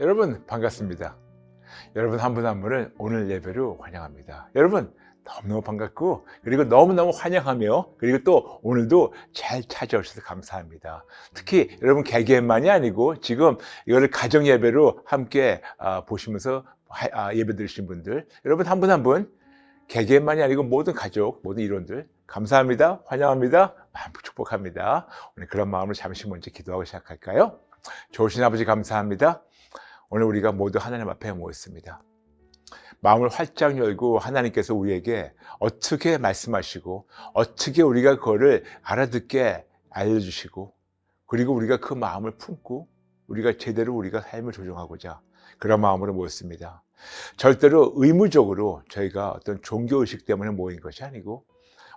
여러분 반갑습니다. 여러분 한 분 한 분을 오늘 예배로 환영합니다. 여러분 너무너무 반갑고 그리고 너무너무 환영하며 그리고 또 오늘도 잘 찾아오셔서 감사합니다. 특히 여러분 개개인만이 아니고 지금 이거를 가정 예배로 함께 보시면서 예배 드리신 분들 여러분 한 분 한 분 개개인만이 아니고 모든 가족 모든 일원들 감사합니다. 환영합니다. 마음 축복합니다. 오늘 그런 마음으로 잠시 먼저 기도하고 시작할까요? 좋으신 아버지 감사합니다. 오늘 우리가 모두 하나님 앞에 모였습니다. 마음을 활짝 열고 하나님께서 우리에게 어떻게 말씀하시고 어떻게 우리가 그거를 알아듣게 알려주시고 그리고 우리가 그 마음을 품고 우리가 제대로 우리가 삶을 조정하고자 그런 마음으로 모였습니다. 절대로 의무적으로 저희가 어떤 종교의식 때문에 모인 것이 아니고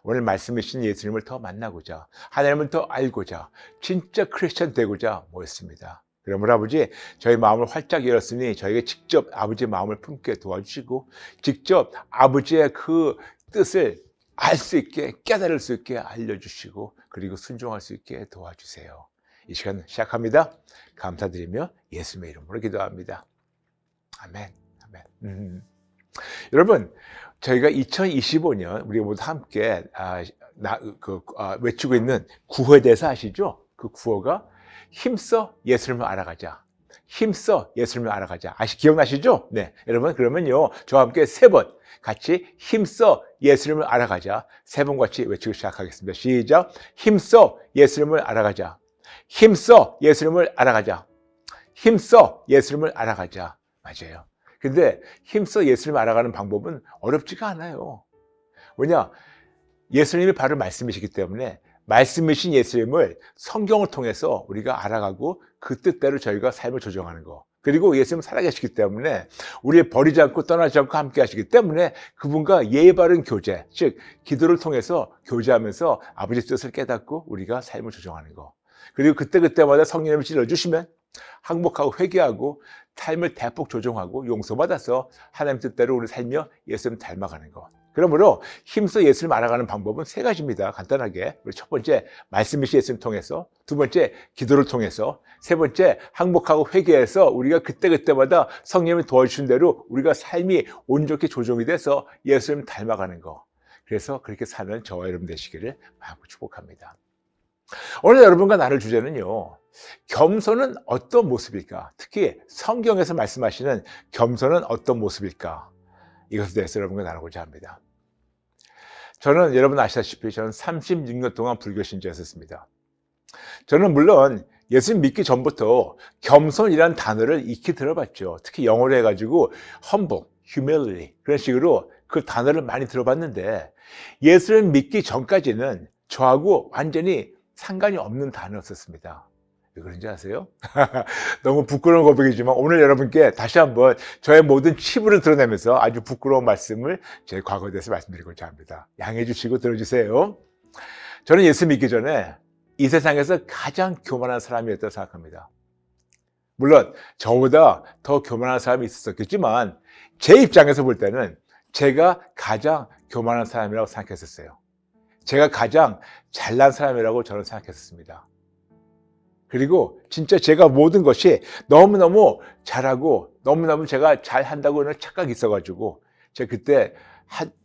오늘 말씀하신 예수님을 더 만나고자 하나님을 더 알고자 진짜 크리스천 되고자 모였습니다. 그러므로 아버지 저희 마음을 활짝 열었으니 저희가 직접 아버지의 마음을 품게 도와주시고 직접 아버지의 그 뜻을 알 수 있게 깨달을 수 있게 알려주시고 그리고 순종할 수 있게 도와주세요. 이 시간 시작합니다. 감사드리며 예수님의 이름으로 기도합니다. 아멘. 아멘. 여러분 저희가 2025년 우리 모두 함께 외치고 있는 구호에 대해서 아시죠? 그 구호가 힘써 예수님을 알아가자. 힘써 예수님을 알아가자. 기억나시죠? 네. 여러분, 그러면요. 저와 함께 3번 같이 힘써 예수님을 알아가자. 3번 같이 외치고 시작하겠습니다. 시작. 힘써 예수님을 알아가자. 힘써 예수님을 알아가자. 힘써 예수님을 알아가자. 맞아요. 근데 힘써 예수님을 알아가는 방법은 어렵지가 않아요. 왜냐? 예수님이 바로 말씀이시기 때문에 말씀이신 예수님을 성경을 통해서 우리가 알아가고 그 뜻대로 저희가 삶을 조정하는 거. 그리고 예수님은 살아계시기 때문에 우리를 버리지 않고 떠나지 않고 함께 하시기 때문에 그분과 예의 바른 교제, 즉 기도를 통해서 교제하면서 아버지의 뜻을 깨닫고 우리가 삶을 조정하는 거. 그리고 그때그때마다 성령님을 찔러주시면 항복하고 회개하고 삶을 대폭 조정하고 용서받아서 하나님 뜻대로 우리 살며 예수님 닮아가는 것. 그러므로 힘써 예수님 알아가는 방법은 3가지입니다. 간단하게 우리 첫 번째 말씀이신 예수님 통해서, 두 번째 기도를 통해서, 세 번째 항복하고 회개해서 우리가 그때그때마다 성령님이 도와주신 대로 우리가 삶이 온전히 조정이 돼서 예수님 닮아가는 것. 그래서 그렇게 사는 저와 여러분 되시기를 마음으로 축복합니다. 오늘 여러분과 나눌 주제는요. 겸손은 어떤 모습일까? 특히 성경에서 말씀하시는 겸손은 어떤 모습일까? 이것에 대해서 여러분과 나누고자 합니다. 저는 여러분 아시다시피 저는 36년 동안 불교 신자였습니다. 저는 물론 예수님 믿기 전부터 겸손이라는 단어를 익히 들어봤죠. 특히 영어로 해가지고 humble, humility 그런 식으로 그 단어를 많이 들어봤는데 예수님 믿기 전까지는 저하고 완전히 상관이 없는 단어였었습니다. 왜 그런지 아세요? 너무 부끄러운 고백이지만 오늘 여러분께 다시 한번 저의 모든 치부를 드러내면서 아주 부끄러운 말씀을 제 과거에 대해서 말씀드리고자 합니다. 양해해 주시고 들어주세요. 저는 예수 믿기 전에 이 세상에서 가장 교만한 사람이었다고 생각합니다. 물론 저보다 더 교만한 사람이 있었겠지만 제 입장에서 볼 때는 제가 가장 교만한 사람이라고 생각했었어요. 제가 가장 잘난 사람이라고 저는 생각했었습니다. 그리고 진짜 제가 모든 것이 너무너무 잘하고 너무너무 제가 잘한다고 하는 착각이 있어가지고 제가 그때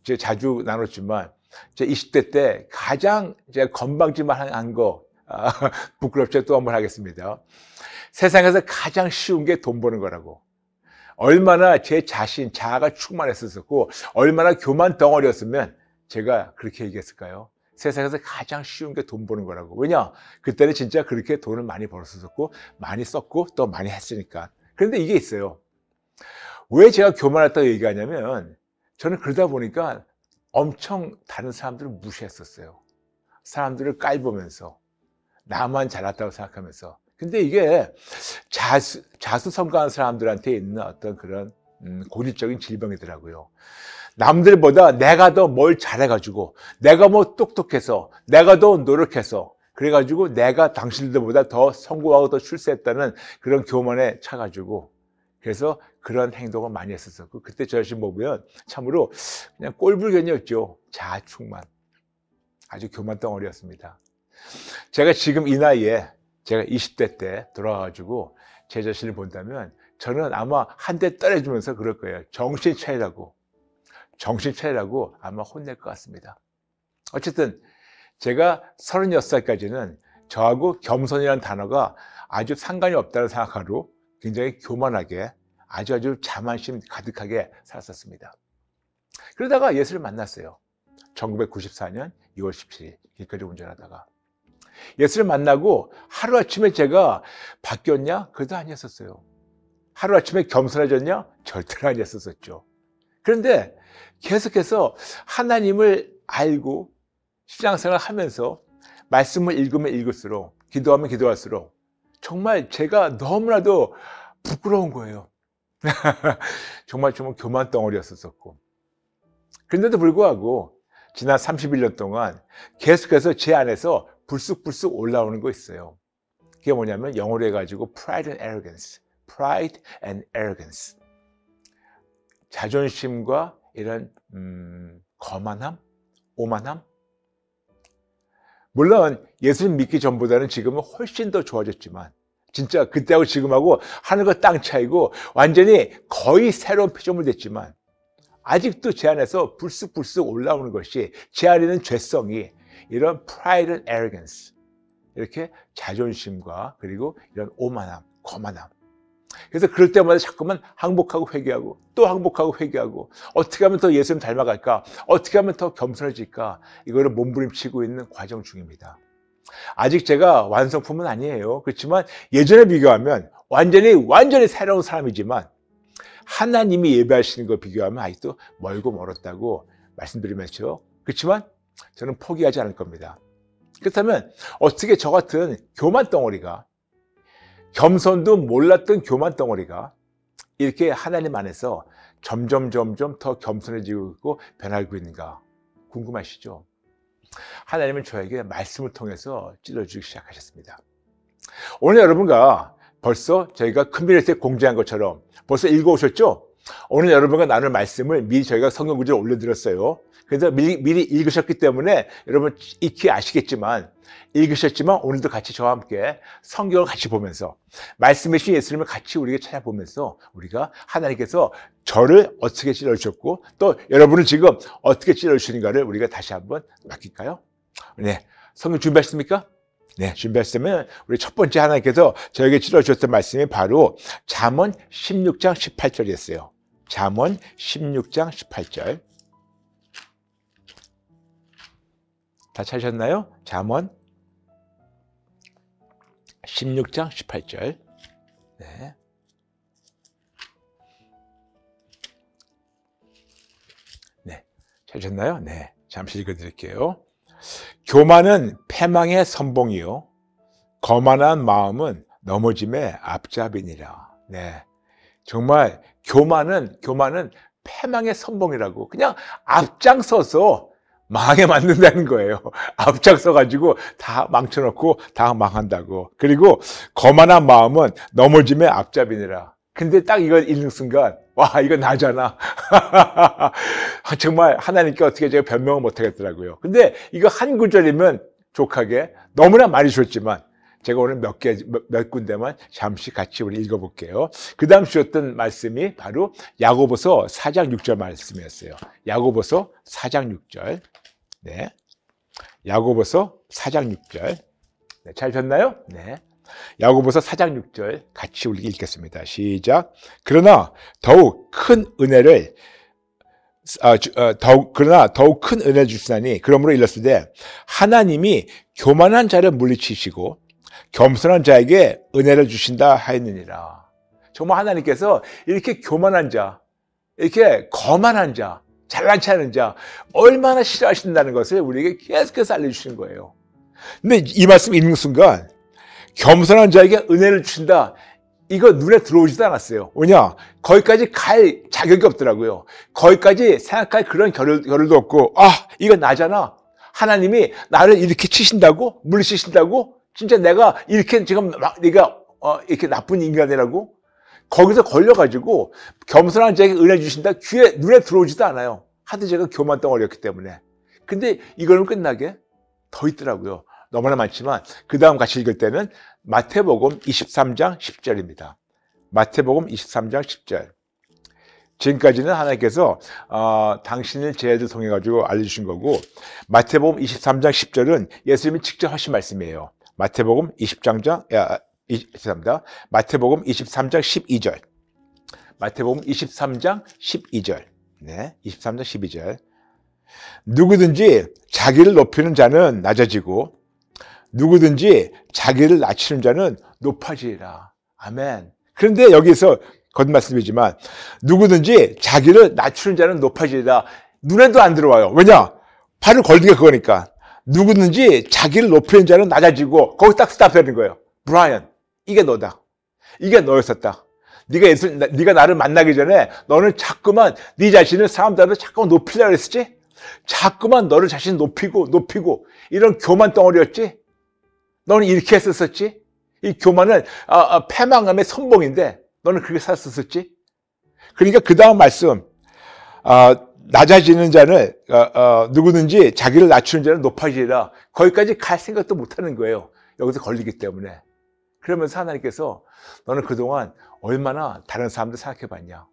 제가 자주 나눴지만 제 20대 때 가장 제가 건방지만 한 거 부끄럽죠. 또 한번 하겠습니다. 세상에서 가장 쉬운 게 돈 버는 거라고. 얼마나 제 자신, 자아가 충만했었고 얼마나 교만 덩어리였으면 제가 그렇게 얘기했을까요? 세상에서 가장 쉬운 게 돈 버는 거라고. 왜냐? 그때는 진짜 그렇게 돈을 많이 벌었었고 많이 썼고 또 많이 했으니까. 그런데 이게 있어요. 왜 제가 교만했다고 얘기하냐면 저는 그러다 보니까 엄청 다른 사람들을 무시했었어요. 사람들을 깔보면서 나만 잘났다고 생각하면서. 근데 이게 자수성가한 사람들한테 있는 어떤 그런 고질적인 질병이더라고요. 남들보다 내가 더 뭘 잘해가지고 내가 뭐 똑똑해서 내가 더 노력해서 그래가지고 내가 당신들보다 더 성공하고 더 출세했다는 그런 교만에 차가지고 그래서 그런 행동을 많이 했었고 그때 저 자신 보면 참으로 그냥 꼴불견이었죠. 자아충만 아주 교만 덩어리였습니다. 제가 지금 이 나이에 제가 20대 때 돌아와가지고 제 자신을 본다면 저는 아마 한 대 떨어지면서 그럴 거예요. 정신 차리라고 아마 혼낼 것 같습니다. 어쨌든 제가 36살까지는 저하고 겸손이라는 단어가 아주 상관이 없다고 생각하고 굉장히 교만하게 아주 자만심 가득하게 살았었습니다. 그러다가 예수를 만났어요. 1994년 2월 17일 길거리 운전하다가 예수를 만나고 하루아침에 제가 바뀌었냐? 그것도 아니었었어요. 하루아침에 겸손해졌냐? 절대로 아니었었죠. 그런데 계속해서 하나님을 알고 신앙생활을 하면서 말씀을 읽으면 읽을수록 기도하면 기도할수록 정말 제가 너무나도 부끄러운 거예요. 정말 교만 덩어리였었고 그런데도 불구하고 지난 31년 동안 계속해서 제 안에서 불쑥불쑥 올라오는 거 있어요. 그게 뭐냐면 영어로 해가지고 pride and arrogance. 자존심과 이런 거만함, 오만함. 물론 예수님 믿기 전보다는 지금은 훨씬 더 좋아졌지만 진짜 그때하고 지금하고 하늘과 땅 차이고 완전히 거의 새로운 피조물 됐지만 아직도 제 안에서 불쑥불쑥 올라오는 것이 제 안에는 죄성이 이런 pride and arrogance, 이렇게 자존심과 그리고 이런 오만함, 거만함. 그래서 그럴 때마다 자꾸만 항복하고 회개하고 또 항복하고 회개하고 어떻게 하면 더 예수님 닮아갈까? 어떻게 하면 더 겸손해질까? 이거를 몸부림치고 있는 과정 중입니다. 아직 제가 완성품은 아니에요. 그렇지만 예전에 비교하면 완전히 새로운 사람이지만 하나님이 예배하시는 거 비교하면 아직도 멀고 멀었다고 말씀드리면서 그렇지만 저는 포기하지 않을 겁니다. 그렇다면 어떻게 저 같은 교만 덩어리가 겸손도 몰랐던 교만 덩어리가 이렇게 하나님 안에서 점점 더 겸손해지고 있고 변하고 있는가 궁금하시죠? 하나님은 저에게 말씀을 통해서 찔러주기 시작하셨습니다. 오늘 여러분과 벌써 저희가 커뮤니티에 공지한 것처럼 벌써 읽어오셨죠? 오늘 여러분과 나눌 말씀을 미리 저희가 성경 구절을 올려드렸어요. 그래서 미리 읽으셨기 때문에 여러분 익히 아시겠지만 읽으셨지만 오늘도 같이 저와 함께 성경을 같이 보면서 말씀해 주신 예수님을 같이 우리가 찾아보면서 우리가 하나님께서 저를 어떻게 찔러주셨고 또 여러분을 지금 어떻게 찔러주시는가를 우리가 다시 한번 맡길까요? 네, 성경 준비하셨습니까? 네, 준비하셨으면 우리 첫 번째 하나님께서 저에게 찔러주셨던 말씀이 바로 잠언 16장 18절이었어요. 잠언 16장 18절. 다 찾으셨나요? 잠언 16장 18절. 네. 네. 찾으셨나요? 네. 잠시 읽어드릴게요. 교만은 패망의 선봉이요 거만한 마음은 넘어짐의 앞잡이니라. 네. 정말 교만은 패망의 선봉이라고 그냥 앞장서서 망하게 만든다는 거예요. 앞장서가지고 다 망쳐놓고 다 망한다고. 그리고 거만한 마음은 넘어짐의 앞잡이니라. 근데 딱 이걸 읽는 순간 와 이거 나잖아. 정말 하나님께 어떻게 제가 변명을 못하겠더라고요. 근데 이거 한 구절이면 족하게 너무나 많이 줬지만 제가 오늘 몇 군데만 잠시 같이 우리 읽어볼게요. 그 다음 주셨던 말씀이 바로 야고보서 4장 6절 말씀이었어요. 야고보서 4장 6절. 네. 야고보서 4장 6절. 네, 잘 셨나요? 네. 야고보서 4장 6절 같이 우리 읽겠습니다. 시작. 그러나 더욱 큰 은혜를 주시나니 그러므로 일렀으되 하나님이 교만한 자를 물리치시고 겸손한 자에게 은혜를 주신다 하였느니라. 정말 하나님께서 이렇게 교만한 자, 이렇게 거만한 자, 잘난 체 하는 자 얼마나 싫어하신다는 것을 우리에게 계속해서 알려주시는 거예요. 근데 이 말씀 읽는 순간 겸손한 자에게 은혜를 주신다. 이거 눈에 들어오지도 않았어요. 왜냐? 거기까지 갈 자격이 없더라고요. 거기까지 생각할 그런 겨를도 없고 이거 나잖아. 하나님이 나를 이렇게 치신다고? 물리치신다고? 진짜 내가 이렇게 지금 네가 이렇게 나쁜 인간이라고? 거기서 걸려가지고 겸손한 자에게 은혜 주신다. 눈에 들어오지도 않아요. 하도 제가 교만 덩어리였기 때문에. 근데 이거는 끝나게 더 있더라고요. 너무나 많지만 그 다음 같이 읽을 때는 마태복음 23장 10절입니다. 마태복음 23장 10절. 지금까지는 하나님께서 당신을 제 애들 통해 가지고 알려주신 거고, 마태복음 23장 10절은 예수님이 직접 하신 말씀이에요. 마태복음 23장 12절. 마태복음 23장 12절. 네, 23장 12절. 누구든지 자기를 높이는 자는 낮아지고 누구든지 자기를 낮추는 자는 높아지리라. 아멘. 그런데 여기서 겉말씀이지만 누구든지 자기를 낮추는 자는 높아지리라. 눈에도 안 들어와요. 왜냐? 발을 걸는 게 그거니까. 누구든지 자기를 높이는 자는 낮아지고, 거기 딱 스탑되는 거예요. 브라이언, 이게 너다. 이게 너였었다. 네가 나를 만나기 전에 너는 자꾸만 네 자신을 사람들한테 자꾸만 높이려고 했었지? 자꾸만 너를 자신 높이고 이런 교만 덩어리였지? 너는 이렇게 했었지? 이 교만은 패망함의 선봉인데 너는 그렇게 살았었지? 그러니까 그 다음 말씀, 낮아지는 자는 누구든지 자기를 낮추는 자는 높아지리라. 거기까지 갈 생각도 못하는 거예요. 여기서 걸리기 때문에. 그러면서 하나님께서 너는 그동안 얼마나 다른 사람들 생각해봤냐?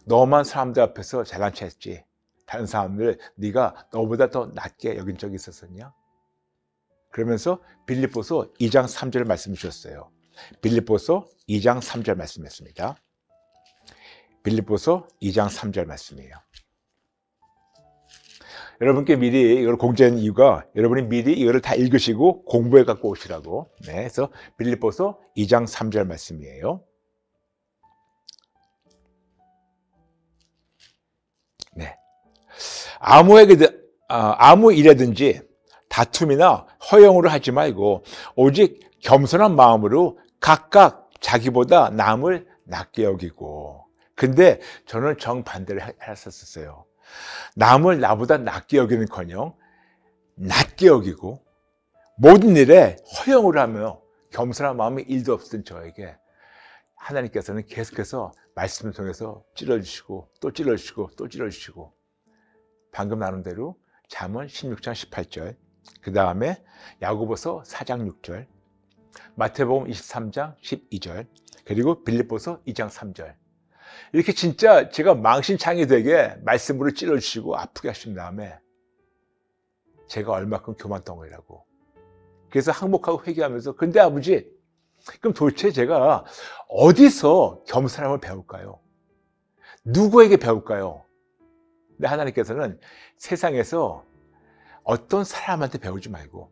너만 사람들 앞에서 잘난 체 했지. 다른 사람들 네가 너보다 더 낮게 여긴 적이 있었었냐? 그러면서 빌립보서 2장 3절 말씀 주셨어요. 빌립보서 2장 3절 말씀이었습니다. 빌립보서 2장 3절 말씀이에요. 여러분께 미리 이걸 공지한 이유가 여러분이 미리 이거를 다 읽으시고 공부해 갖고 오시라고. 네, 그래서 빌립보서 2장 3절 말씀이에요. 네, 아무 일에든지 다툼이나 허용으로 하지 말고 오직 겸손한 마음으로 각각 자기보다 남을 낮게 여기고. 근데 저는 정반대를 했었어요. 남을 나보다 낮게 여기는커녕 낮게 여기고 모든 일에 허용을 하며 겸손한 마음이 1도 없던 저에게 하나님께서는 계속해서 말씀을 통해서 찔러주시고 또 찔러주시고 또 찔러주시고, 방금 나눈 대로 잠언 16장 18절, 그 다음에 야고보서 4장 6절, 마태복음 23장 12절, 그리고 빌립보서 2장 3절. 이렇게 진짜 제가 망신창이 되게 말씀으로 찔러주시고 아프게 하신 다음에 제가 얼마큼 교만덩어리라고. 그래서 항복하고 회개하면서, 근데 아버지, 그럼 도대체 제가 어디서 겸손함을 배울까요? 누구에게 배울까요? 근데 하나님께서는 세상에서 어떤 사람한테 배우지 말고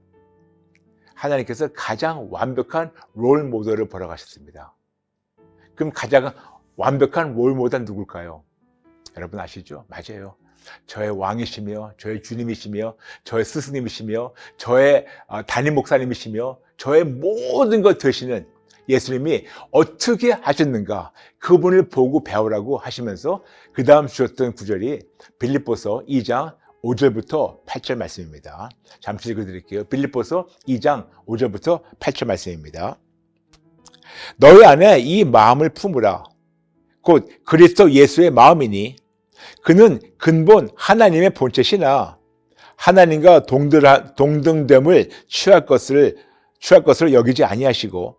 하나님께서 가장 완벽한 롤 모델을 보러 가셨습니다. 그럼 가장 완벽한 롤 모델은 누굴까요? 여러분 아시죠? 맞아요. 저의 왕이시며 저의 주님이시며 저의 스승님이시며 저의 담임 목사님이시며 저의 모든 것 되시는 예수님이 어떻게 하셨는가, 그분을 보고 배우라고 하시면서 그 다음 주셨던 구절이 빌립보서 2장 5절부터 8절 말씀입니다. 잠시 읽어드릴게요. 빌립보서 2장 5절부터 8절 말씀입니다. 너희 안에 이 마음을 품으라. 곧 그리스도 예수의 마음이니 그는 근본 하나님의 본체시나 하나님과 동등됨을 취할 것을 여기지 아니하시고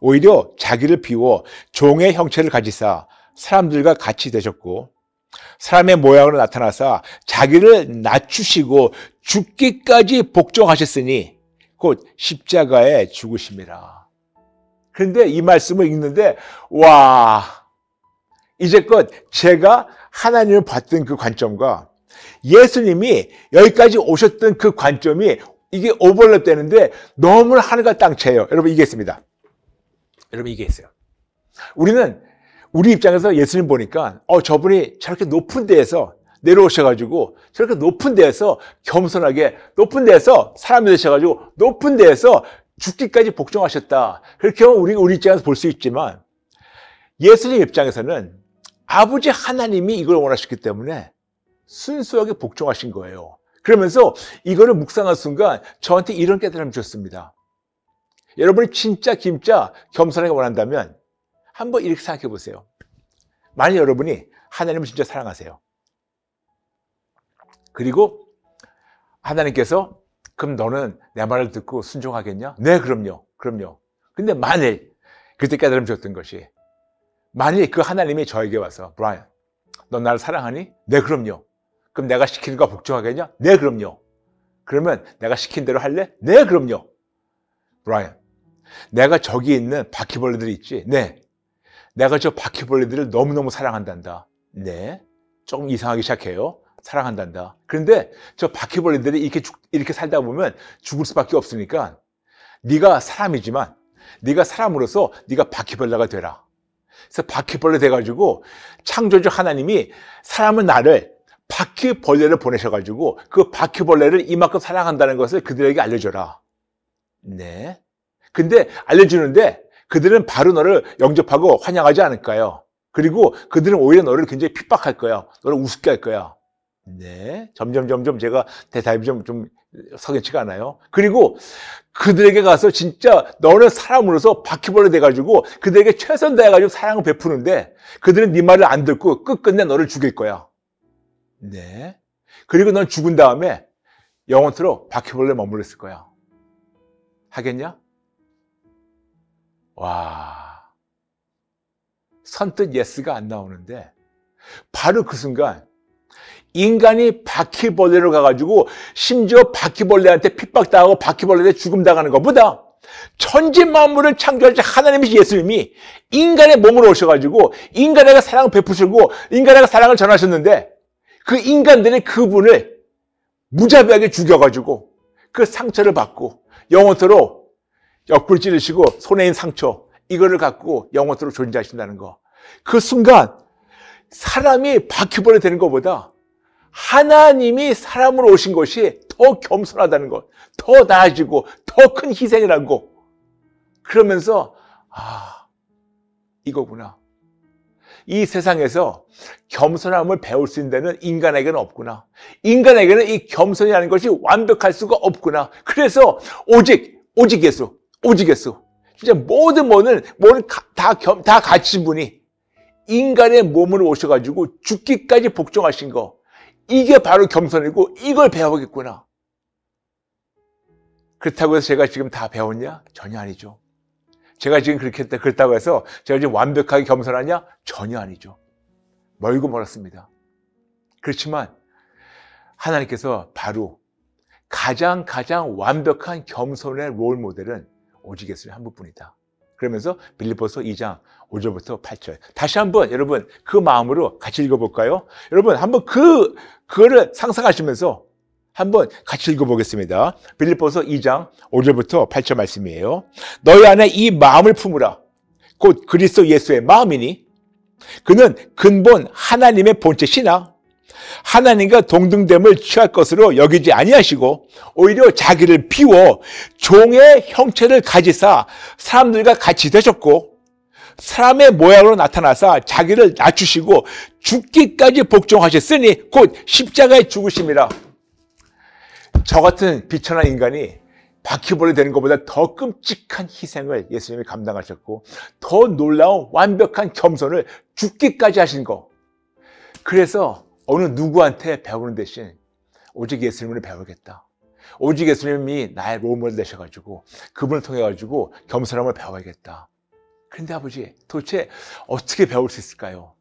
오히려 자기를 비워 종의 형체를 가지사 사람들과 같이 되셨고 사람의 모양으로 나타나사 자기를 낮추시고 죽기까지 복종하셨으니 곧 십자가에 죽으심이라. 그런데 이 말씀을 읽는데 와, 이제껏 제가 하나님을 봤던 그 관점과 예수님이 여기까지 오셨던 그 관점이 이게 오버랩 되는데 너무나 하늘과 땅 차이예요. 여러분 이게 있습니다. 여러분 이게 있어요. 우리는 우리 입장에서 예수님 보니까 저분이 저렇게 높은 데에서 내려오셔가지고 저렇게 높은 데에서 겸손하게 높은 데에서 사람이 되셔가지고 높은 데에서 죽기까지 복종하셨다. 그렇게 하면 우리 입장에서 볼 수 있지만 예수님 입장에서는 아버지 하나님이 이걸 원하셨기 때문에 순수하게 복종하신 거예요. 그러면서 이거를 묵상한 순간 저한테 이런 깨달음을 주셨습니다. 여러분이 진짜 겸손하게 원한다면 한번 이렇게 생각해 보세요. 만약 여러분이 하나님을 진짜 사랑하세요. 그리고 하나님께서 그럼 너는 내 말을 듣고 순종하겠냐? 네, 그럼요. 근데 만일 그때 깨달음 주었던 것이 만약에 그 하나님이 저에게 와서 브라이언, 너 나를 사랑하니? 네, 그럼요. 그럼 내가 시키는 거 복종하겠냐? 네, 그럼요. 그러면 내가 시킨 대로 할래? 네, 그럼요. 브라이언, 내가 저기 있는 바퀴벌레들이 있지? 네. 내가 저 바퀴벌레들을 너무너무 사랑한단다. 네. 조금 이상하기 시작해요. 사랑한단다. 그런데 저 바퀴벌레들이 이렇게 살다 보면 죽을 수밖에 없으니까 네가 사람이지만 네가 사람으로서 네가 바퀴벌레가 되라. 그래서 바퀴벌레 돼가지고 창조주 하나님이 사람은 나를 바퀴벌레를 보내셔가지고 그 바퀴벌레를 이만큼 사랑한다는 것을 그들에게 알려줘라. 네. 근데 알려주는데 그들은 바로 너를 영접하고 환영하지 않을까요? 그리고 그들은 오히려 너를 굉장히 핍박할 거야. 너를 우습게 할 거야. 네. 점점 제가 대답이 좀 석연치가 않아요. 그리고 그들에게 가서 진짜 너는 사람으로서 바퀴벌레 돼가지고 그들에게 최선 다해가지고 사랑을 베푸는데 그들은 네 말을 안 듣고 끝끝내 너를 죽일 거야. 네. 그리고 넌 죽은 다음에 영원토록 바퀴벌레에 머물러 있을 거야. 하겠냐? 와. 선뜻 예스가 안 나오는데 바로 그 순간 인간이 바퀴벌레로 가가지고 심지어 바퀴벌레한테 핍박당하고 바퀴벌레한테 죽음당하는 것보다 천지 만물을 창조하신 하나님이신 예수님이 인간의 몸으로 오셔가지고 인간에게 사랑을 베푸시고 인간에게 사랑을 전하셨는데 그 인간들이 그분을 무자비하게 죽여가지고 그 상처를 받고 영원토록 옆구리 찌르시고 손에 있는 상처 이거를 갖고 영원토록 존재하신다는 거. 그 순간 사람이 바퀴벌레 되는 것보다 하나님이 사람으로 오신 것이 더 겸손하다는 것, 더 나아지고 더 큰 희생이라고. 그러면서 이거구나. 이 세상에서 겸손함을 배울 수 있는 데는 인간에게는 없구나. 인간에게는 이 겸손이라는 것이 완벽할 수가 없구나. 그래서 오직 예수. 진짜 모든 다 갖춘 분이 인간의 몸으로 오셔가지고 죽기까지 복종하신 거. 이게 바로 겸손이고 이걸 배워야겠구나. 그렇다고 해서 제가 지금 다 배웠냐? 전혀 아니죠. 제가 지금 그렇다고 해서 제가 지금 완벽하게 겸손하냐? 전혀 아니죠. 멀고 멀었습니다. 그렇지만 하나님께서 바로 가장 완벽한 겸손의 롤 모델은 오직 예수님 한 분뿐이다. 그러면서 빌립보서 2장 5절부터 8절. 다시 한번 여러분 그 마음으로 같이 읽어볼까요? 여러분 한번 그거를 상상하시면서 한번 같이 읽어보겠습니다. 빌립보서 2장 5절부터 8절 말씀이에요. 너희 안에 이 마음을 품으라. 곧 그리스도 예수의 마음이니 그는 근본 하나님의 본체시나 하나님과 동등됨을 취할 것으로 여기지 아니하시고 오히려 자기를 비워 종의 형체를 가지사 사람들과 같이 되셨고 사람의 모양으로 나타나사 자기를 낮추시고 죽기까지 복종하셨으니 곧 십자가에 죽으심이라. 저 같은 비천한 인간이 바퀴벌레 되는 것보다 더 끔찍한 희생을 예수님이 감당하셨고 더 놀라운 완벽한 겸손을 죽기까지 하신 거. 그래서 어느 누구한테 배우는 대신 오직 예수님을 배우겠다. 오직 예수님이 나의 롤모델 되셔가지고 그분을 통해가지고 겸손함을 배워야겠다. 그런데 아버지 도대체 어떻게 배울 수 있을까요?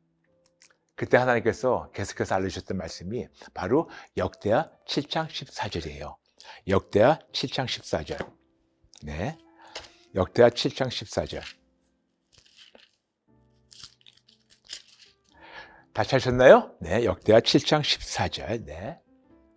그때 하나님께서 계속해서 알려주셨던 말씀이 바로 역대하 7장 14절이에요. 역대하 7장 14절. 네, 역대하 7장 14절. 다시 하셨나요? 네, 역대하 7장 14절. 네,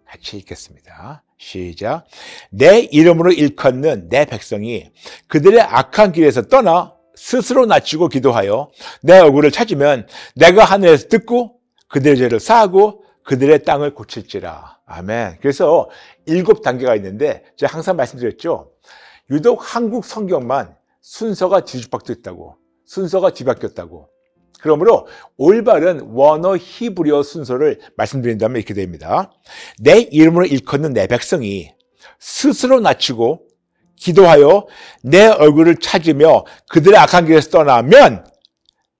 같이 읽겠습니다. 시작. 내 이름으로 일컫는 내 백성이 그들의 악한 길에서 떠나 스스로 낮추고 기도하여 내 얼굴을 찾으면 내가 하늘에서 듣고 그들의 죄를 사하고 그들의 땅을 고칠지라. 아멘. 그래서 7단계가 있는데 제가 항상 말씀드렸죠. 유독 한국 성경만 순서가 뒤죽박죽했다고. 순서가 뒤바뀌었다고. 그러므로 올바른 원어 히브리어 순서를 말씀드린다면 이렇게 됩니다. 내 이름으로 일컫는 내 백성이 스스로 낮추고 기도하여 내 얼굴을 찾으며 그들의 악한 길에서 떠나면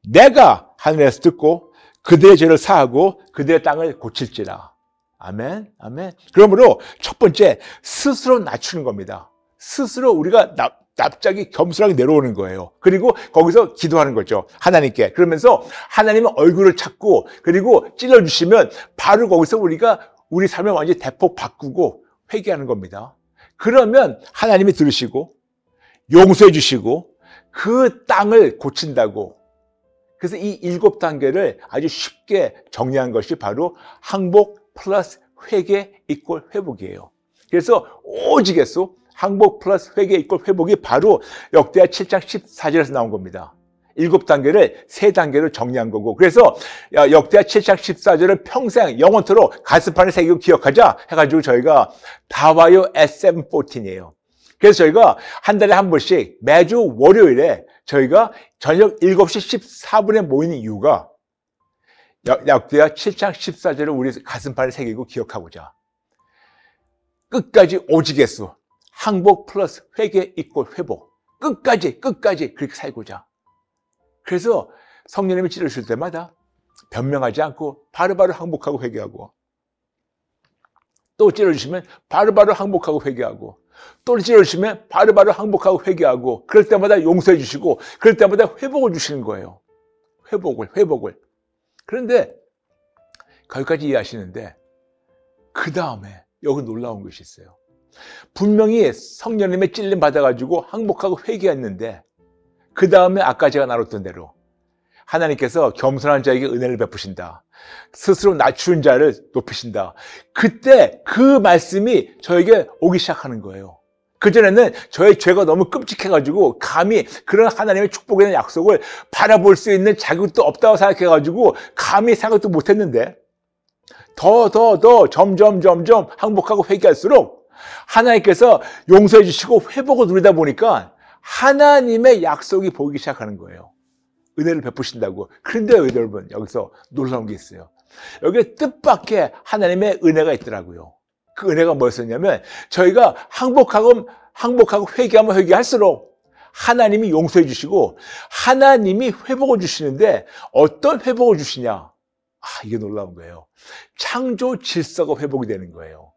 내가 하늘에서 듣고 그들의 죄를 사하고 그들의 땅을 고칠지라. 아멘, 아멘. 그러므로 첫 번째 스스로 낮추는 겁니다. 스스로 우리가 갑자기 겸손하게 내려오는 거예요. 그리고 거기서 기도하는 거죠. 하나님께. 그러면서 하나님의 얼굴을 찾고 그리고 찔러주시면 바로 거기서 우리 삶을 완전히 대폭 바꾸고 회개하는 겁니다. 그러면 하나님이 들으시고 용서해 주시고 그 땅을 고친다고. 그래서 이 7단계를 아주 쉽게 정리한 것이 바로 항복 플러스 회개 이퀄 회복이에요. 그래서 오직에서 항복 플러스 회개 이퀄 회복이 바로 역대하 7장 14절에서 나온 겁니다. 7단계를 3단계로 정리한 거고, 그래서 역대하 7장 14절을 평생 영원토록 가슴판에 새기고 기억하자 해가지고 저희가 다 와요 at 7:14이에요. 그래서 저희가 한 달에 한 번씩 매주 월요일에 저희가 저녁 7시 14분에 모이는 이유가 역대하 7장 14절을 우리 가슴판에 새기고 기억하고자 끝까지 오직했어. 항복 플러스 회개 이퀄 회복. 끝까지 그렇게 살고자. 그래서 성령님이 찌르실 때마다 변명하지 않고 바로바로 항복하고 회개하고, 또 찌르시면 바로바로 항복하고 회개하고, 또 찌르시면 바로바로 항복하고 회개하고, 그럴 때마다 용서해 주시고 그럴 때마다 회복을 주시는 거예요. 회복을. 그런데 거기까지 이해하시는데 그 다음에 여기 놀라운 것이 있어요. 분명히 성령님의 찔림 받아가지고 항복하고 회개했는데 그 다음에 아까 제가 나눴던 대로 하나님께서 겸손한 자에게 은혜를 베푸신다. 스스로 낮추는 자를 높이신다. 그때 그 말씀이 저에게 오기 시작하는 거예요. 그전에는 저의 죄가 너무 끔찍해가지고 감히 그런 하나님의 축복에 대한 약속을 바라볼 수 있는 자격도 없다고 생각해가지고 감히 생각도 못했는데 더 점점 항복하고 회개할수록 하나님께서 용서해 주시고 회복을 누리다 보니까 하나님의 약속이 보이기 시작하는 거예요. 은혜를 베푸신다고. 그런데 여러분, 여기서 놀라운 게 있어요. 여기에 뜻밖의 하나님의 은혜가 있더라고요. 그 은혜가 뭐였었냐면 저희가 항복하고 회개하면 회개할수록 하나님이 용서해 주시고 하나님이 회복을 주시는데 어떤 회복을 주시냐? 이게 놀라운 거예요. 창조 질서가 회복이 되는 거예요.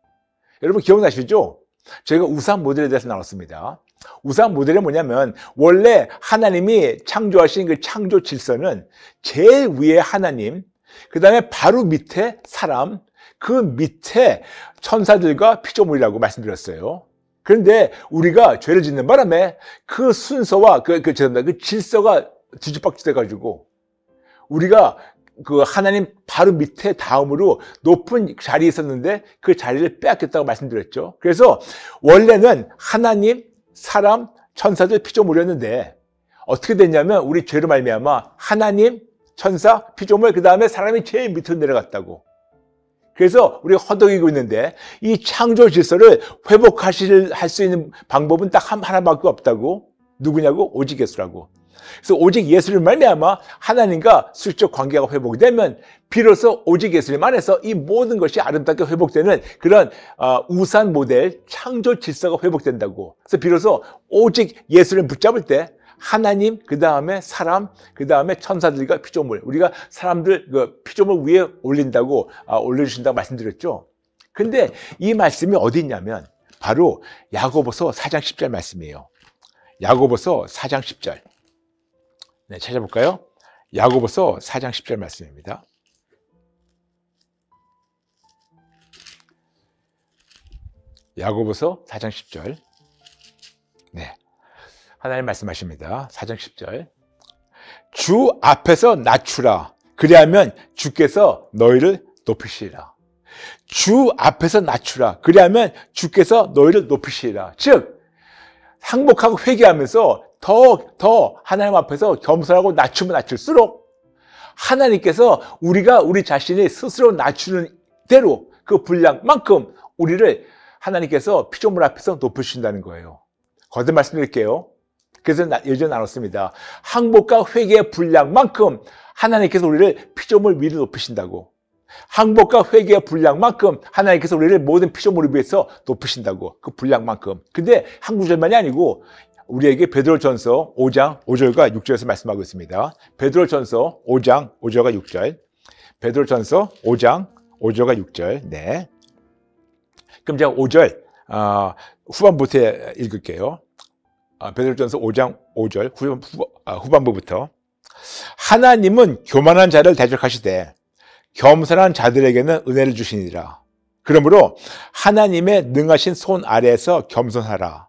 여러분 기억나시죠? 저희가 우상 모델에 대해서 나눴습니다. 우상 모델이 뭐냐면 원래 하나님이 창조하신 그 창조 질서는 제일 위에 하나님, 그 다음에 바로 밑에 사람, 그 밑에 천사들과 피조물이라고 말씀드렸어요. 그런데 우리가 죄를 짓는 바람에 그 순서와 그 질서가 뒤집박죽돼가지고 우리가 그 하나님 바로 밑에 다음으로 높은 자리에 있었는데 그 자리를 빼앗겼다고 말씀드렸죠. 그래서 원래는 하나님, 사람, 천사들, 피조물이었는데 어떻게 됐냐면 우리 죄로 말미암아 하나님, 천사, 피조물, 그 다음에 사람이 제일 밑으로 내려갔다고. 그래서 우리가 허덕이고 있는데 이 창조 질서를 할 수 있는 방법은 딱 하나밖에 없다고. 누구냐고? 오직 예수라고. 그래서 오직 예수를 말미암아 하나님과 수적 관계가 회복이 되면 비로소 오직 예수님 안에서 이 모든 것이 아름답게 회복되는 그런 우산 모델 창조 질서가 회복된다고. 그래서 비로소 오직 예수를 붙잡을 때 하나님, 그 다음에 사람, 그 다음에 천사들과 피조물, 우리가 사람들 그 피조물 위에 올려주신다고 말씀드렸죠. 근데 이 말씀이 어디 있냐면 바로 야고보서 4장 10절 말씀이에요. 야고보서 4장 10절. 네, 찾아볼까요? 야고보서 4장 10절 말씀입니다. 야고보서 4장 10절. 네. 하나님 말씀하십니다. 4장 10절. 주 앞에서 낮추라. 그리하면 주께서 너희를 높이시리라. 주 앞에서 낮추라. 그리하면 주께서 너희를 높이시리라. 즉, 항복하고 회개하면서 더 하나님 앞에서 겸손하고 낮추면 낮출수록 하나님께서 우리가 우리 자신이 스스로 낮추는 대로 그 분량만큼 우리를 하나님께서 피조물 앞에서 높여주신다는 거예요. 거듭 말씀드릴게요. 그래서 예전에 나눴습니다. 항복과 회개의 분량만큼 하나님께서 우리를 피조물 위로 높이신다고. 항복과 회개의 분량만큼 하나님께서 우리를 모든 피조물을 위해서 높이신다고. 그 분량만큼. 근데 한 구절만이 아니고 우리에게 베드로전서 5장 5절과 6절에서 말씀하고 있습니다. 베드로전서 5장 5절과 6절. 베드로전서 5장 5절과 6절. 네. 그럼 제가 5절 후반부터 읽을게요. 베드로전서 5장 5절 후반부부터 하나님은 교만한 자를 대적하시되 겸손한 자들에게는 은혜를 주시니라. 그러므로 하나님의 능하신 손 아래에서 겸손하라.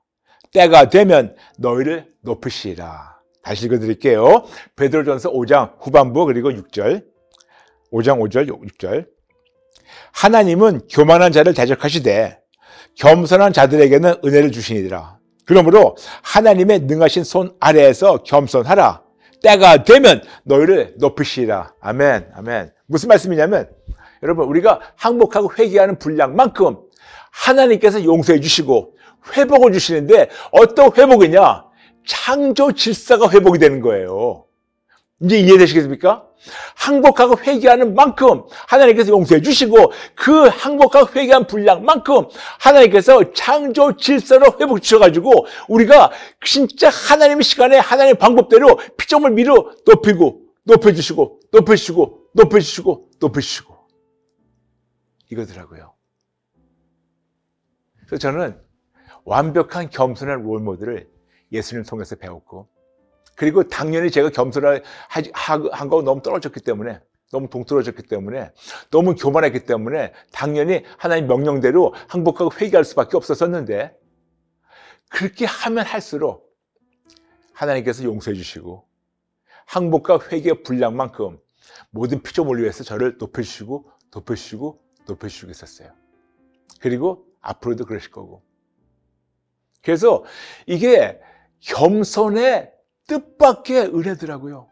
때가 되면 너희를 높이시리라. 다시 읽어드릴게요. 베드로전서 5장 후반부 그리고 6절 5장 5절 6절 하나님은 교만한 자를 대적하시되 겸손한 자들에게는 은혜를 주시니라. 그러므로 하나님의 능하신 손 아래에서 겸손하라. 때가 되면 너희를 높이시리라. 아멘, 아멘. 무슨 말씀이냐면 여러분 우리가 항복하고 회개하는 분량만큼 하나님께서 용서해 주시고 회복을 주시는데 어떤 회복이냐? 창조 질서가 회복이 되는 거예요. 이제 이해되시겠습니까? 항복하고 회개하는 만큼 하나님께서 용서해 주시고 그 항복하고 회개한 분량만큼 하나님께서 창조 질서로 회복 주셔가지고 우리가 진짜 하나님의 시간에 하나님의 방법대로 피조물 위로 높이고 높여주시고 높여주시고 높여주시고 높여주시고 이거더라고요. 그래서 저는 완벽한 겸손한 롤모델을 예수님을 통해서 배웠고 그리고 당연히 제가 겸손을 한 거 너무 떨어졌기 때문에 너무 동떨어졌기 때문에 너무 교만했기 때문에 당연히 하나님 명령대로 항복하고 회개할 수밖에 없었는데 그렇게 하면 할수록 하나님께서 용서해 주시고 항복과 회개의 분량만큼 모든 피조물을 위해서 저를 높여주시고 높여주시고 높여주시고 있었어요. 그리고 앞으로도 그러실 거고 그래서 이게 겸손의 뜻밖의 은혜더라고요.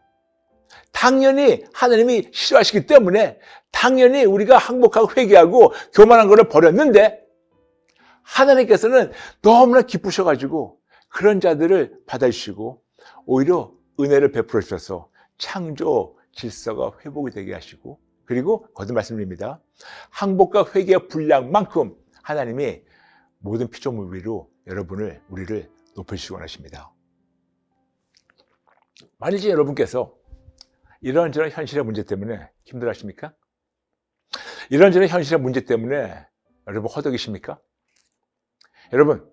당연히 하나님이 싫어하시기 때문에 당연히 우리가 항복하고 회개하고 교만한 것을 버렸는데 하나님께서는 너무나 기쁘셔가지고 그런 자들을 받아주시고 오히려 은혜를 베풀어 주셔서 창조 질서가 회복이 되게 하시고 그리고 거듭 말씀드립니다. 항복과 회개의 분량만큼 하나님이 모든 피조물 위로 여러분을 우리를 높여주시기 원하십니다. 만일지 여러분께서 이런저런 현실의 문제 때문에 힘들어하십니까? 이런저런 현실의 문제 때문에 여러분 허덕이십니까? 여러분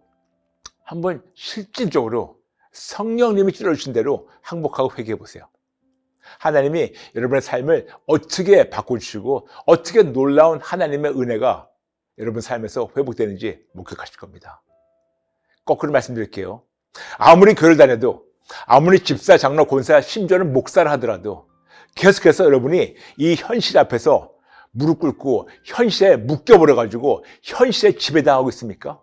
한번 실질적으로 성령님이 찔러주신 대로 항복하고 회개해 보세요. 하나님이 여러분의 삶을 어떻게 바꿔주시고 어떻게 놀라운 하나님의 은혜가 여러분 삶에서 회복되는지 목격하실 겁니다. 거꾸로 말씀드릴게요. 아무리 교회를 다녀도 아무리 집사, 장로, 권사, 심지어는 목사를 하더라도 계속해서 여러분이 이 현실 앞에서 무릎 꿇고 현실에 묶여버려가지고 현실에 지배당하고 있습니까?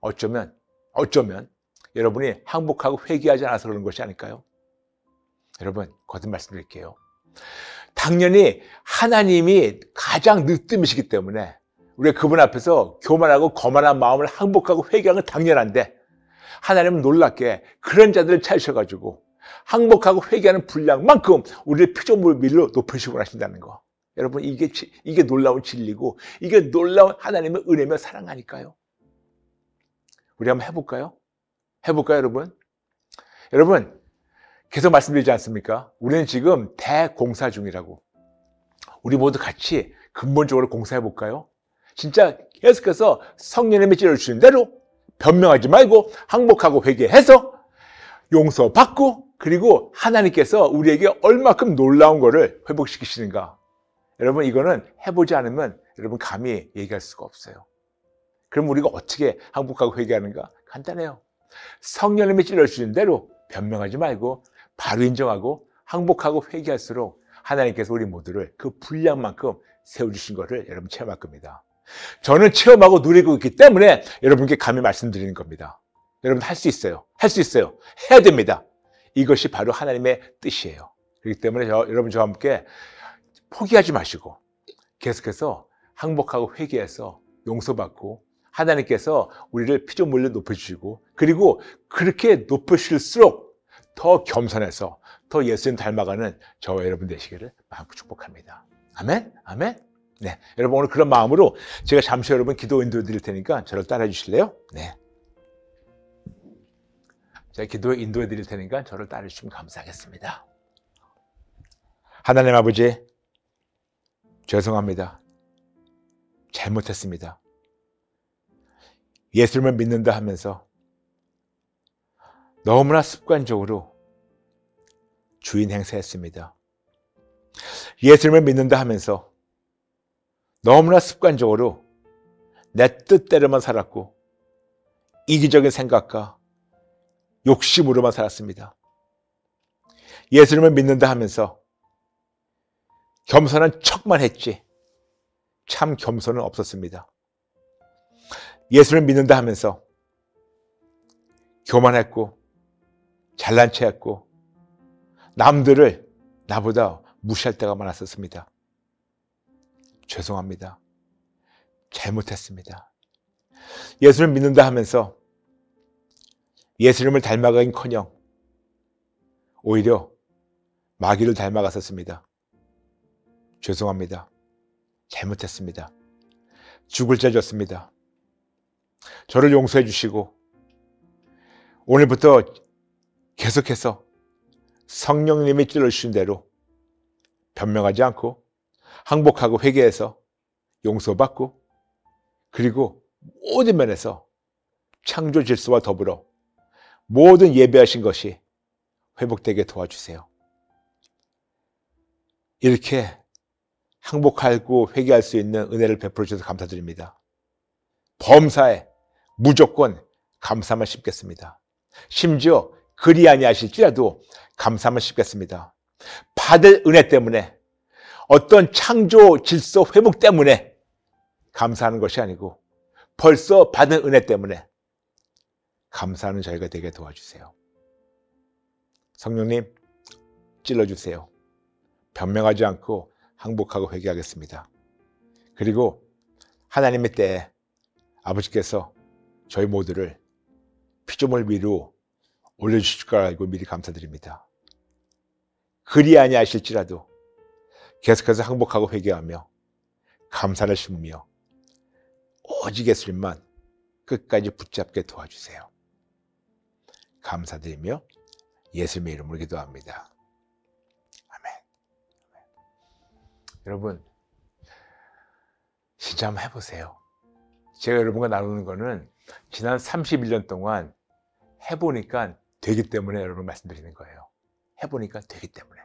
어쩌면 여러분이 항복하고 회개하지 않아서 그런 것이 아닐까요? 여러분 거듭 말씀드릴게요. 당연히 하나님이 가장 늦뜸이시기 때문에 우리가 그분 앞에서 교만하고 거만한 마음을 항복하고 회개하는 건 당연한데 하나님은 놀랍게 그런 자들을 찾으셔가지고 항복하고 회개하는 분량만큼 우리의 피조물 밀로 높이시고 하신다는 거. 여러분 이게 놀라운 진리고 이게 놀라운 하나님의 은혜며 사랑 아닐까요? 우리 한번 해볼까요? 해볼까요 여러분? 여러분 계속 말씀드리지 않습니까? 우리는 지금 대공사 중이라고. 우리 모두 같이 근본적으로 공사해볼까요? 진짜 계속해서 성령님이 찔러주시는 대로 변명하지 말고 항복하고 회개해서 용서받고 그리고 하나님께서 우리에게 얼마큼 놀라운 거를 회복시키시는가. 여러분 이거는 해보지 않으면 여러분 감히 얘기할 수가 없어요. 그럼 우리가 어떻게 항복하고 회개하는가? 간단해요. 성령님이 찔러주시는 대로 변명하지 말고 바로 인정하고 항복하고 회개할수록 하나님께서 우리 모두를 그 분량만큼 세워주신 것을 여러분 체험할 겁니다. 저는 체험하고 누리고 있기 때문에 여러분께 감히 말씀드리는 겁니다. 여러분 할 수 있어요. 할 수 있어요. 해야 됩니다. 이것이 바로 하나님의 뜻이에요. 그렇기 때문에 여러분 저와 함께 포기하지 마시고 계속해서 항복하고 회개해서 용서받고 하나님께서 우리를 피조물로 높여주시고 그리고 그렇게 높으실수록 더 겸손해서 더 예수님 닮아가는 저와 여러분 되시기를 마음껏 축복합니다. 아멘? 아멘? 네. 여러분 오늘 그런 마음으로 제가 잠시 여러분 기도 인도해 드릴 테니까 저를 따라해 주실래요? 네. 제가 기도에 인도해 드릴 테니까 저를 따라해 주시면 감사하겠습니다. 하나님 아버지, 죄송합니다. 잘못했습니다. 예수님을 믿는다 하면서 너무나 습관적으로 주인 행세했습니다. 예수님을 믿는다 하면서 너무나 습관적으로 내 뜻대로만 살았고 이기적인 생각과 욕심으로만 살았습니다. 예수님을 믿는다 하면서 겸손한 척만 했지 참 겸손은 없었습니다. 예수님을 믿는다 하면서 교만했고 잘난 체했고 남들을 나보다 무시할 때가 많았었습니다. 죄송합니다. 잘못했습니다. 예수를 믿는다 하면서 예수님을 닮아가긴커녕 오히려 마귀를 닮아갔었습니다. 죄송합니다. 잘못했습니다. 죽을 죄 졌습니다. 저를 용서해 주시고 오늘부터 계속해서 성령님이 찔러주신 대로 변명하지 않고 항복하고 회개해서 용서받고 그리고 모든 면에서 창조 질서와 더불어 모든 예배하신 것이 회복되게 도와주세요. 이렇게 항복하고 회개할 수 있는 은혜를 베풀어 주셔서 감사드립니다. 범사에 무조건 감사만 씹겠습니다. 심지어 그리 아니하실지라도 감사만 씹겠습니다. 받을 은혜 때문에 어떤 창조 질서 회복 때문에 감사하는 것이 아니고 벌써 받은 은혜 때문에 감사하는 저희가 되게 도와주세요. 성령님 찔러주세요. 변명하지 않고 항복하고 회개하겠습니다. 그리고 하나님의 때에 아버지께서 저희 모두를 피조물 위로 올려주실 걸 알고 미리 감사드립니다. 그리 아니하실지라도 계속해서 항복하고 회개하며 감사를 심으며 오직 예수님만 끝까지 붙잡게 도와주세요. 감사드리며 예수님의 이름으로 기도합니다. 아멘. 여러분 진짜 한번 해보세요. 제가 여러분과 나누는 거는 지난 31년 동안 해보니까 되기 때문에 여러분 말씀드리는 거예요. 해보니까 되기 때문에.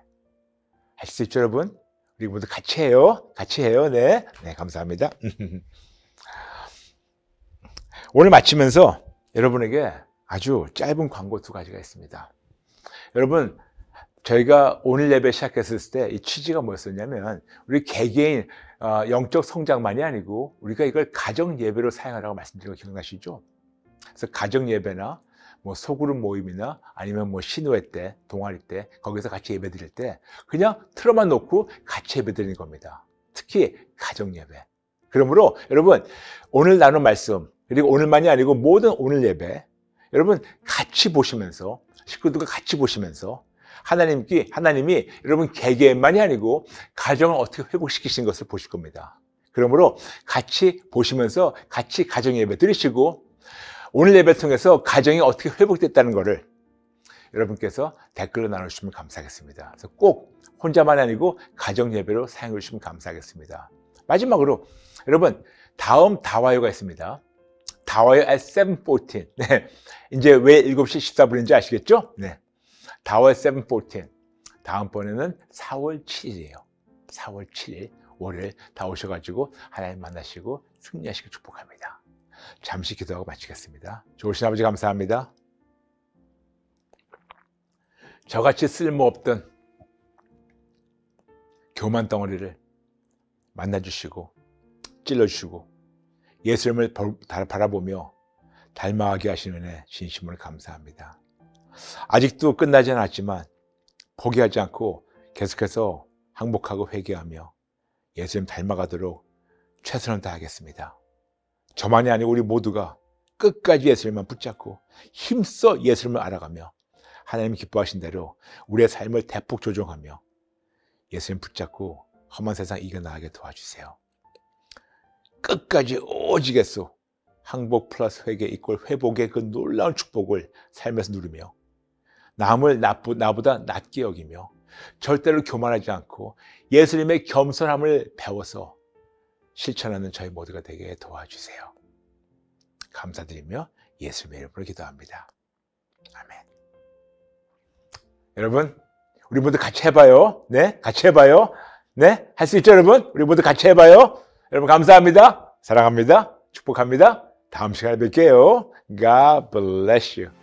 하실 수 있죠, 여러분? 우리 모두 같이 해요. 같이 해요. 네, 감사합니다. 오늘 마치면서 여러분에게 아주 짧은 광고 2가지가 있습니다. 여러분, 저희가 오늘 예배 시작했을 때 이 취지가 뭐였었냐면 우리 개개인 영적 성장만이 아니고 우리가 이걸 가정 예배로 사용하라고 말씀드린 거 기억나시죠? 그래서 가정 예배나 뭐 소그룹 모임이나 아니면 뭐 신호회 때, 동아리 때 거기서 같이 예배 드릴 때 그냥 틀어만 놓고 같이 예배 드리는 겁니다. 특히 가정 예배. 그러므로 여러분 오늘 나눈 말씀 그리고 오늘만이 아니고 모든 오늘 예배 여러분 같이 보시면서 식구들과 같이 보시면서 하나님이 여러분 개개인만이 아니고 가정을 어떻게 회복시키신 것을 보실 겁니다. 그러므로 같이 보시면서 같이 가정 예배 드리시고 오늘 예배를 통해서 가정이 어떻게 회복됐다는 것을 여러분께서 댓글로 나눠주시면 감사하겠습니다. 그래서 꼭 혼자만 아니고 가정 예배로 사용해 주시면 감사하겠습니다. 마지막으로 여러분 다음 다와요가 있습니다. 다와요 at 7:14. 네. 이제 왜 7시 14분인지 아시겠죠? 네. 다와요 7:14. 다음번에는 4월 7일이에요. 4월 7일 월요일 다 오셔가지고 하나님 만나시고 승리하시길 축복합니다. 잠시 기도하고 마치겠습니다. 좋으신 아버지 감사합니다. 저같이 쓸모없던 교만 덩어리를 만나주시고 찔러주시고 예수님을 바라보며 닮아가게 하시는 은혜 진심으로 감사합니다. 아직도 끝나지 않았지만 포기하지 않고 계속해서 항복하고 회개하며 예수님 닮아가도록 최선을 다하겠습니다. 저만이 아니고 우리 모두가 끝까지 예수님만 붙잡고 힘써 예수님을 알아가며 하나님이 기뻐하신 대로 우리의 삶을 대폭 조정하며 예수님 붙잡고 험한 세상 이겨나가게 도와주세요. 끝까지 오직에서 항복 플러스 회개 이꼴 회복의 그 놀라운 축복을 삶에서 누리며 남을 나보다 낮게 여기며 절대로 교만하지 않고 예수님의 겸손함을 배워서 실천하는 저희 모두가 되게 도와주세요. 감사드리며 예수님의 이름으로 기도합니다. 아멘. 여러분, 우리 모두 같이 해봐요. 네, 같이 해봐요. 네, 할 수 있죠, 여러분? 우리 모두 같이 해봐요. 여러분, 감사합니다. 사랑합니다. 축복합니다. 다음 시간에 뵐게요. God bless you.